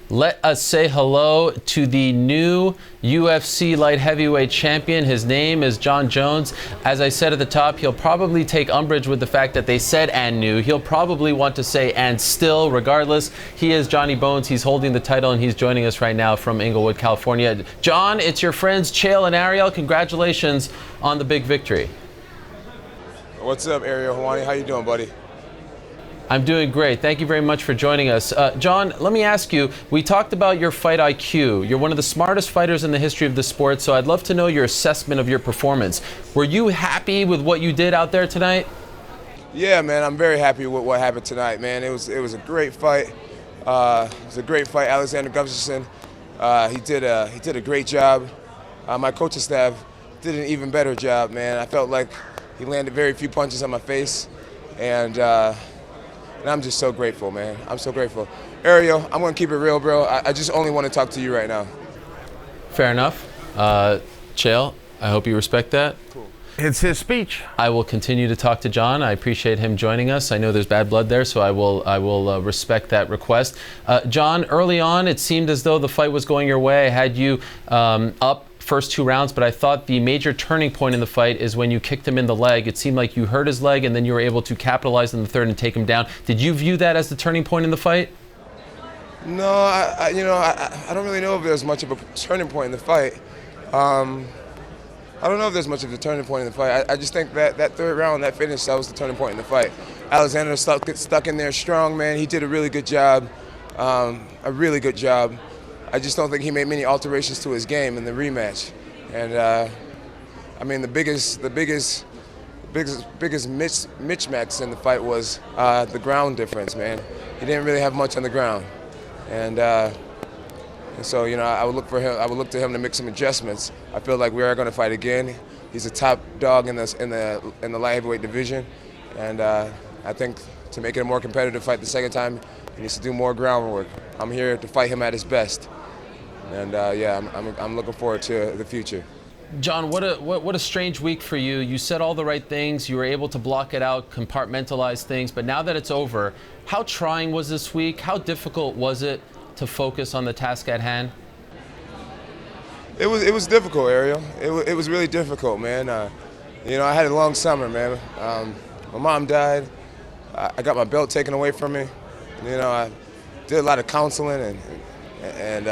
Let us say hello to the new UFC light heavyweight champion. His name is Jon Jones. As I said at the top, he'll probably take umbrage with the fact that they said "and new." He'll probably want to say "and still." Regardless, he is Johnny Bones. He's holding the title, and he's joining us right now from Inglewood, California. Jon, it's your friends Chael and Ariel. Congratulations on the big victory. What's up, Ariel Helwani? How you doing, buddy? I'm doing great. Thank you very much for joining us. Jon, let me ask you, we talked about your fight IQ. You're one of the smartest fighters in the history of the sport, so I'd love to know your assessment of your performance. Were you happy with what you did out there tonight? Yeah, man, I'm very happy with what happened tonight, man. It was a great fight. It was a great fight. Alexander Gustafsson, he did a great job. My coaching staff did an even better job, man. I felt like he landed very few punches on my face, and I'm just so grateful, man. I'm so grateful. Ariel, I'm going to keep it real, bro. I just only want to talk to you right now. Fair enough. Chael, I hope you respect that. Cool. It's his speech. I will continue to talk to Jon. I appreciate him joining us. I know there's bad blood there, so I will respect that request. Jon, early on, it seemed as though the fight was going your way. I had you up first 2 rounds, but I thought the major turning point in the fight is when you kicked him in the leg. It seemed like you hurt his leg, and then you were able to capitalize in the third and take him down. Did you view that as the turning point in the fight? No, I don't really know if there's much of a turning point in the fight. I don't know if there's much of a turning point in the fight. I just think that third round, that finish, that was the turning point in the fight. Alexander stuck in there strong, man. He did a really good job, a really good job. I just don't think he made many alterations to his game in the rematch. And I mean, the biggest mismatch in the fight was the ground difference, man. He didn't really have much on the ground, and so I would look to him to make some adjustments. I feel like we are going to fight again. He's a top dog in the light heavyweight division, and I think to make it a more competitive fight the second time, he needs to do more groundwork. I'm here to fight him at his best. And yeah, I'm looking forward to the future. Jon, what a strange week for you. You said all the right things. You were able to block it out, compartmentalize things. But now that it's over, how trying was this week? How difficult was it to focus on the task at hand? It was difficult, Ariel. It was really difficult, man. I had a long summer, man. My mom died. I got my belt taken away from me. I did a lot of counseling and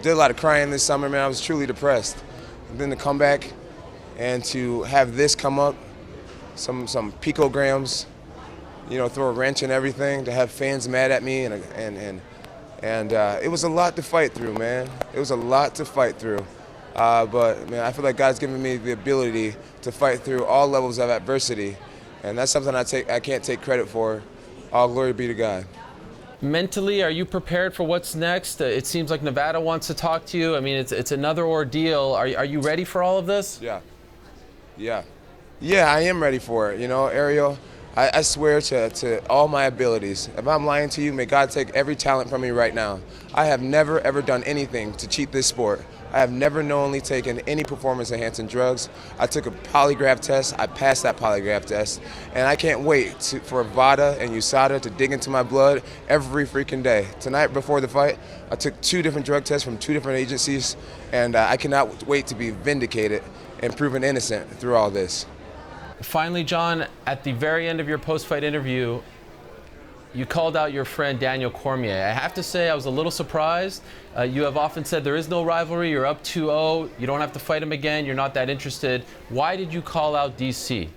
did a lot of crying this summer, man. I was truly depressed. And then to come back and to have this come up, some picograms, throw a wrench and everything, to have fans mad at me, and it was a lot to fight through, man. It was a lot to fight through. But man, I feel like God's given me the ability to fight through all levels of adversity, and that's something I can't take credit for. All glory be to God. Mentally, are you prepared for what's next? It seems like Nevada wants to talk to you. I mean, it's another ordeal. Are you ready for all of this? Yeah, I am ready for it. Ariel, I swear to all my abilities, if I'm lying to you, may God take every talent from me right now. I have never, ever done anything to cheat this sport. I have never knowingly taken any performance-enhancing drugs. I took a polygraph test. I passed that polygraph test. And I can't wait for VADA and USADA to dig into my blood every freaking day. Tonight, before the fight, I took 2 different drug tests from 2 different agencies, and I cannot wait to be vindicated and proven innocent through all this. Finally, Jon, at the very end of your post-fight interview, you called out your friend Daniel Cormier. I have to say I was a little surprised. You have often said there is no rivalry. You're up 2-0. You don't have to fight him again. You're not that interested. Why did you call out DC?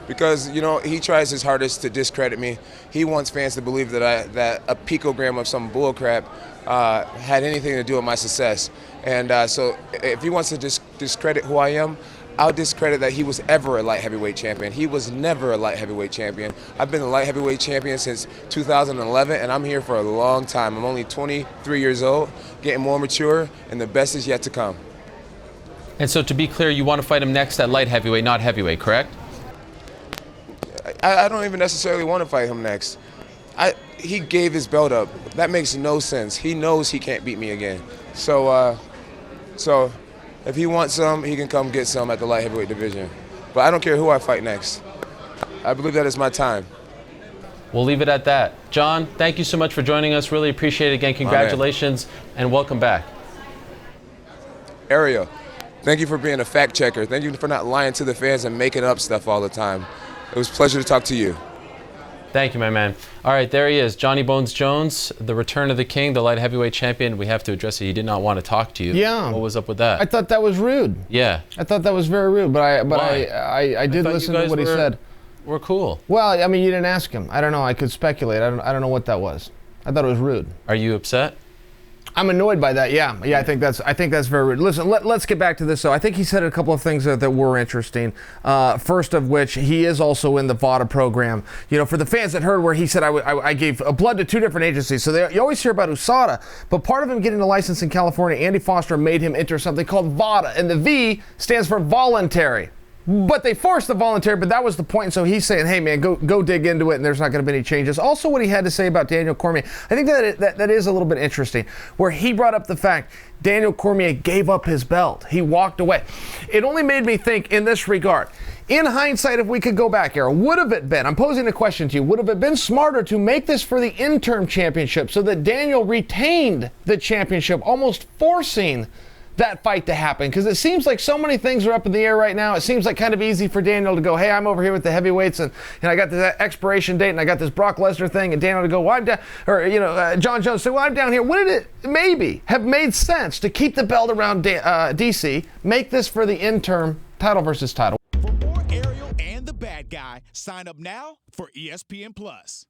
Because he tries his hardest to discredit me. He wants fans to believe that a picogram of some bullcrap had anything to do with my success. And so if he wants to discredit who I am, I'll discredit that he was ever a light heavyweight champion. He was never a light heavyweight champion. I've been a light heavyweight champion since 2011, and I'm here for a long time. I'm only 23 years old, getting more mature, and the best is yet to come. And so to be clear, you want to fight him next at light heavyweight, not heavyweight, correct? I don't even necessarily want to fight him next. He gave his belt up. That makes no sense. He knows he can't beat me again. So if he wants some, he can come get some at the light heavyweight division. But I don't care who I fight next. I believe that is my time. We'll leave it at that. Jon, thank you so much for joining us. Really appreciate it. Again, congratulations and welcome back. Ariel, thank you for being a fact checker. Thank you for not lying to the fans and making up stuff all the time. It was a pleasure to talk to you. Thank you, my man. All right, there he is, Johnny Bones Jones, the return of the king, the light heavyweight champion. We have to address it. He did not want to talk to you. Yeah. What was up with that? I thought that was rude. Yeah. I thought that was very rude, but I did listen to what he said. We're cool. Well, I mean, you didn't ask him. I don't know. I could speculate. I don't know what that was. I thought it was rude. Are you upset? I'm annoyed by that. Yeah. I think that's very rude. Listen, let's get back to this. So I think he said a couple of things that were interesting. First of which, he is also in the VADA program. You know, for the fans that heard where he said I gave blood to 2 different agencies. So you always hear about USADA, but part of him getting a license in California, Andy Foster made him enter something called VADA, and the V stands for voluntary. But they forced the voluntary, but that was the point. And so he's saying, hey, man, go dig into it, and there's not going to be any changes. Also, what he had to say about Daniel Cormier, I think that is a little bit interesting, where he brought up the fact Daniel Cormier gave up his belt. He walked away. It only made me think in this regard. In hindsight, if we could go back, Ariel, would have it been, I'm posing a question to you, would have it been smarter to make this for the interim championship so that Daniel retained the championship, almost forcing that fight to happen? Because it seems like so many things are up in the air right now. It seems like kind of easy for Daniel to go, hey, I'm over here with the heavyweights, and I got this expiration date, and I got this Brock Lesnar thing, and Daniel to go, well, I'm down, or Jon Jones say, well, I'm down here. Wouldn't it maybe have made sense to keep the belt around DC, make this for the interim title versus title? For more Ariel and the Bad Guy, sign up now for ESPN Plus.